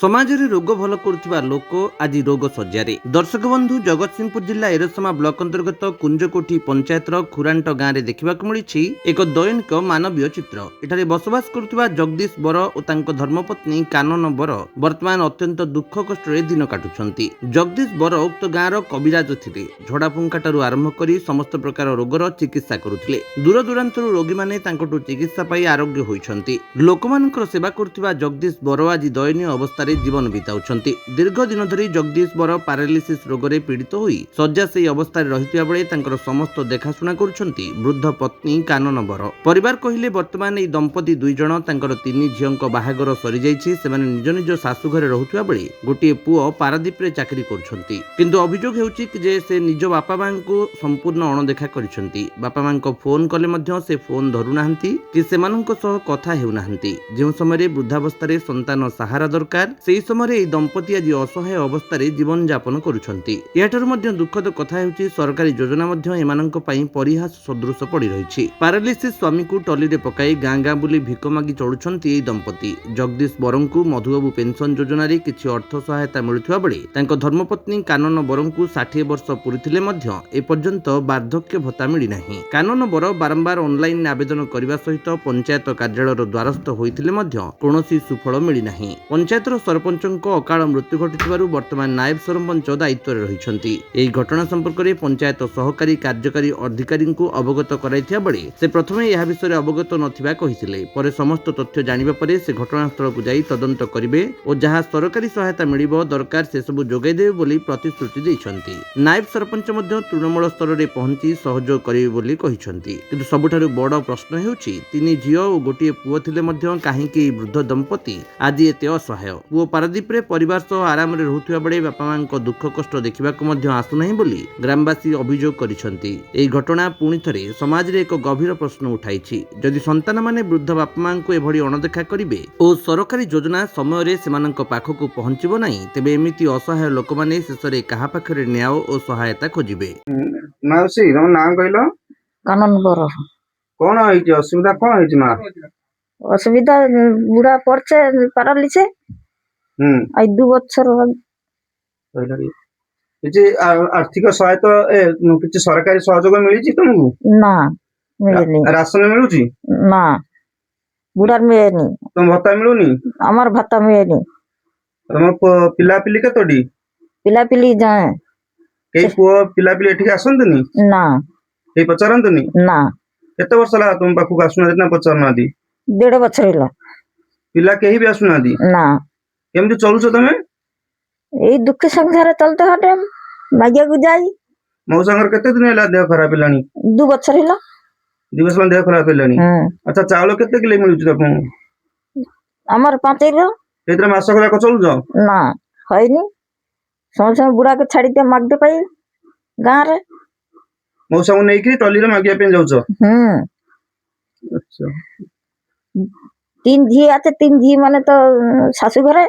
ସମାଜରେ ରୋଗ ଭଲ କରୁଥିବା ଲୋକ ଆଜି ରୋଗ ଶଯ୍ୟାରେ। ଦର୍ଶକ ବନ୍ଧୁ, ଜଗତସିଂହପୁର ଜିଲ୍ଲା ଏରସମା ବ୍ଲକ ଅନ୍ତର୍ଗତ କୁଞ୍ଜକୋଠି ପଞ୍ଚାୟତର ଖୁରାଣ୍ଟ ଗାଁରେ ଦେଖିବାକୁ ମିଳିଛି ଏକ ଦୈନିକ ମାନବୀୟ ଚିତ୍ର। ଏଠାରେ ବସବାସ କରୁଥିବା ଜଗଦୀଶ ବର ଓ ତାଙ୍କ ଧର୍ମପତ୍ନୀ କାନନ ବର ବର୍ତ୍ତମାନ ଅତ୍ୟନ୍ତ ଦୁଃଖ କଷ୍ଟରେ ଦିନ କାଟୁଛନ୍ତି। ଜଗଦୀଶ ବର ଉକ୍ତ ଗାଁର କବିରାଜ ଥିଲେ। ଝଡ଼ାଫୁଙ୍କାଠାରୁ ଆରମ୍ଭ କରି ସମସ୍ତ ପ୍ରକାର ରୋଗର ଚିକିତ୍ସା କରୁଥିଲେ। ଦୂରଦୂରାନ୍ତରୁ ରୋଗୀମାନେ ତାଙ୍କଠୁ ଚିକିତ୍ସା ପାଇ ଆରୋଗ୍ୟ ହୋଇଛନ୍ତି। ଲୋକମାନଙ୍କର ସେବା କରୁଥିବା ଜଗଦୀଶ ବର ଆଜି ଦୟନୀୟ ଅବସ୍ଥାରେ ଜୀବନ ବିତାଉଛନ୍ତି। ଦୀର୍ଘ ଦିନ ଧରି ଜଗଦୀଶ ବର ପାରାଲିସିସ୍ ରୋଗରେ ପୀଡ଼ିତ ହୋଇ ଶଯ୍ୟାଶାୟୀ ଅବସ୍ଥାରେ ରହିଥିବା ବେଳେ ତାଙ୍କର ସମସ୍ତ ଦେଖାଶୁଣା କରୁଛନ୍ତି ବୃଦ୍ଧ ପତ୍ନୀ କାନନ ବର। ପରିବାର କହିଲେ ବର୍ତ୍ତମାନ ଏହି ଦମ୍ପତି ଦୁଇ ଜଣ, ତାଙ୍କର ତିନି ଝିଅଙ୍କ ବାହାଘର ସରିଯାଇଛି। ସେମାନେ ନିଜ ନିଜ ଶାଶୁ ଘରେ ରହୁଥିବା ବେଳେ ଗୋଟିଏ ପୁଅ ପାରାଦୀପରେ ଚାକିରି କରୁଛନ୍ତି। କିନ୍ତୁ ଅଭିଯୋଗ ହେଉଛି ଯେ ସେ ନିଜ ବାପା ମାଙ୍କୁ ସମ୍ପୂର୍ଣ୍ଣ ଅଣଦେଖା କରିଛନ୍ତି। ବାପା ମାଙ୍କ ଫୋନ କଲେ ମଧ୍ୟ ସେ ଫୋନ ଧରୁନାହାନ୍ତି କି ସେମାନଙ୍କ ସହ କଥା ହେଉନାହାନ୍ତି। ଯେଉଁ ସମୟରେ ବୃଦ୍ଧାବସ୍ଥାରେ ସନ୍ତାନ ସାହାରା ଦରକାର, ସେହି ସମୟରେ ଏହି ଦମ୍ପତି ଆଜି ଅସହାୟ ଅବସ୍ଥାରେ ଜୀବନଯାପନ କରୁଛନ୍ତି। ଏହାଠାରୁ ମଧ୍ୟ ଦୁଃଖଦ କଥା ହେଉଛି ସରକାରୀ ଯୋଜନା ମଧ୍ୟ ଏମାନଙ୍କ ପାଇଁ ପରିହାସ ସଦୃଶ ପଡ଼ି ରହିଛି। ପାରାଲିସିସ୍ ସ୍ୱାମୀକୁ ଟଲିରେ ପକାଇ ଗାଁ ଗାଁ ବୁଲି ଭିକ ମାଗି ଚଳୁଛନ୍ତି ଏହି ଦମ୍ପତି। ଜଗଦୀଶ ବରଙ୍କୁ ମଧୁବାବୁ ପେନସନ ଯୋଜନାରେ କିଛି ଅର୍ଥ ସହାୟତା ମିଳୁଥିବା ବେଳେ ତାଙ୍କ ଧର୍ମପତ୍ନୀ କାନନ ବରଙ୍କୁ 60 ବର୍ଷ ପୂରିଥିଲେ ମଧ୍ୟ ଏପର୍ଯ୍ୟନ୍ତ ବାର୍ଦ୍ଧକ୍ୟ ଭତ୍ତା ମିଳିନାହିଁ। କାନନ ବର ବାରମ୍ବାର ଅନଲାଇନ ଆବେଦନ କରିବା ସହିତ ପଞ୍ଚାୟତ କାର୍ଯ୍ୟାଳୟର ଦ୍ୱାରସ୍ଥ ହୋଇଥିଲେ ମଧ୍ୟ କୌଣସି ସୁଫଳ ମିଳିନାହିଁ। ପଞ୍ଚାୟତର ସରପଞ୍ଚଙ୍କ ଅକାଳ ମୃତ୍ୟୁ ଘଟିଥିବାରୁ ବର୍ତ୍ତମାନ ନାୟବ ସରପଞ୍ଚ ଦାୟିତ୍ୱରେ ରହିଛନ୍ତି। ଏହି ଘଟଣା ସମ୍ପର୍କରେ ପଞ୍ଚାୟତ ସହକାରୀ କାର୍ଯ୍ୟକାରୀ ଅଧିକାରୀଙ୍କୁ ଅବଗତ କରାଇଥିବା ବେଳେ ସେ ପ୍ରଥମେ ଏହା ବିଷୟରେ ଅବଗତ ନଥିବା କହିଥିଲେ। ପରେ ସମସ୍ତ ତଥ୍ୟ ଜାଣିବା ପରେ ସେ ଘଟଣାସ୍ଥଳକୁ ଯାଇ ତଦନ୍ତ କରିବେ ଓ ଯାହା ସରକାରୀ ସହାୟତା ମିଳିବ ଦରକାର ସେସବୁ ଯୋଗାଇ ଦେବେ ବୋଲି ପ୍ରତିଶ୍ରୁତି ଦେଇଛନ୍ତି। ନାୟବ ସରପଞ୍ଚ ମଧ୍ୟ ତୃଣମୂଳ ସ୍ତରରେ ପହଞ୍ଚି ସହଯୋଗ କରିବେ ବୋଲି କହିଛନ୍ତି। କିନ୍ତୁ ସବୁଠାରୁ ବଡ଼ ପ୍ରଶ୍ନ ହେଉଛି, ତିନି ଝିଅ ଓ ଗୋଟିଏ ପୁଅ ଥିଲେ ମଧ୍ୟ କାହିଁକି ଏହି ବୃଦ୍ଧ ଦମ୍ପତି ଆଜି ଏତେ ଅସହାୟ? ପୁଅ ପାରାଦୀପରେ ପରିବାର ସହ ଆରାମରେ ରହୁଥିବା ବେଳେ ବାପା ମାଙ୍କ ଦୁଃଖ କଷ୍ଟ ଦେଖିବାକୁ ମଧ୍ୟ ଆସୁନାହିଁ ବୋଲି ଗ୍ରାମବାସୀ ଅଭିଯୋଗ କରିଛନ୍ତି। ଏହି ଘଟଣା ପୁଣି ଥରେ ସମାଜରେ ଏକ ଗଭୀର ପ୍ରଶ୍ନ ଉଠାଇଛି। ଯଦି ସନ୍ତାନମାନେ ବୃଦ୍ଧ ବାପା ମାଙ୍କୁ ଏଭଳି ଅଣଦେଖା କରିବେ ଓ ସରକାରୀ ଯୋଜନା ସମୟରେ ସେମାନଙ୍କ ପାଖକୁ ପହଞ୍ଚିବ ନାହିଁ, ତେବେ ଏମିତି ଅସହାୟ ଲୋକମାନେ ଶେଷରେ କାହା ପାଖରେ ନ୍ୟାୟ ଓ ସହାୟତା ଖୋଜିବେ? ମାଉସୀ, ତମ ନାଁ କହିଲ? କାନନ ବର। କଣ ହେଇଛି ଅସୁବିଧା? କଣ ହେଇଛି ମା? ଅସୁବିଧା ବୁଢା পড়ছে ପାରାଲିସେ আই 2 বছর କିଛି ଆର୍ଥିକ ସହାୟତା କିଛି ସରକାରୀ ସହଯୋଗ ମିଳିଛି ତମକୁ? না মিলেনি। ରାସନ ମିଳୁଛି? না বুড়ার মিলেনি। ତମ ଭତ୍ତା ମିଳୁନି? আমার ভাতা মিলেনি। ତମ ପିଲାପିଲି କେତୋଟି? ପିଲାପିଲି ଯାଏ କେହି ପୁଅ ପିଲାପିଲି ଏଠିକି ଆସନ୍ତିନି? ନା କେହି ପଚାରନ୍ତିନି? ନା। କେତେ ବର୍ଷ ହେଲା ତମ ପାଖକୁ ଆସୁନାହାନ୍ତି ନା ପଚାରୁନାହାନ୍ତି? 1.5 বছর হলো। ପିଲା କେହି ବି ଆସୁନାହାନ୍ତି? না। କେମିତି ଚଳୁଛ ତମେ? এই দুঃখে সংসারে চলতে হটে মাগিয়াକୁ যাই। ମଉସାଙ୍କର କେତେ ଦିନ ହେଲା ଦେହ ଖରାପ ହେଲାଣି? 2 বছর হলো। 2 ବର୍ଷ ହେଲା ଦେହ ଖରାପ ହେଲାଣି? ଆଚ୍ଛା, ଚାଉଳ କେତେ କିଲୋ ମିଳୁଛି ଆପଣଙ୍କୁ? আমার 5 কিলো। ସେଇଥିରେ ମାସକ ଯାକ ଚଳୁଛ? না হয়নি। সময় সময় বুড়াকে ছাড়ি দিয়ে মাগতে পাই গাঁরে। ମଉସାଙ୍କୁ ନେଇକି ଟଲିରେ ମାଗିବା ପାଇଁ ଯାଉଛ? ଆଚ୍ଛା। 3 ଝି আছে, 3 ଝି মানে তো শাশু ঘরে।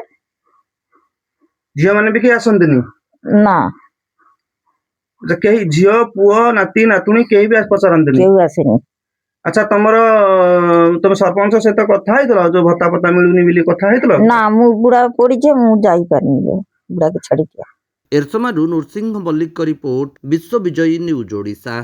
ଝିଅ ମାନେ ବି କେହି ଆସନ୍ତିନି? না କେହି ଝିଅ ପୁଅ ନାତି ନାତୁଣୀ କେହି ବି ପଚାରନ୍ତିନି? কেউ আসেনি। ଆଚ୍ଛା, ତମେ ସରପଞ୍ଚ ସହିତ କଥା ହେଇଥିଲ? ଯୋଉ ଭତ୍ତା ଫତ୍ତା ମିଳୁନି ବୋଲି କଥା ହେଇଥିଲ? না ମୁଁ ବୁଢା ପଡିছে, ମୁଁ ଯାଇପାରିନି ବୁଢାকে ଛାଡିକି। ଏରସମାରୁ ନୃସିଂହ ମଲ୍ଲିକଙ୍କ ରିପୋର୍ଟ, ବିଶ୍ୱ ବିଜୟୀ ନ୍ୟୁଜ ଓଡ଼ିଶା।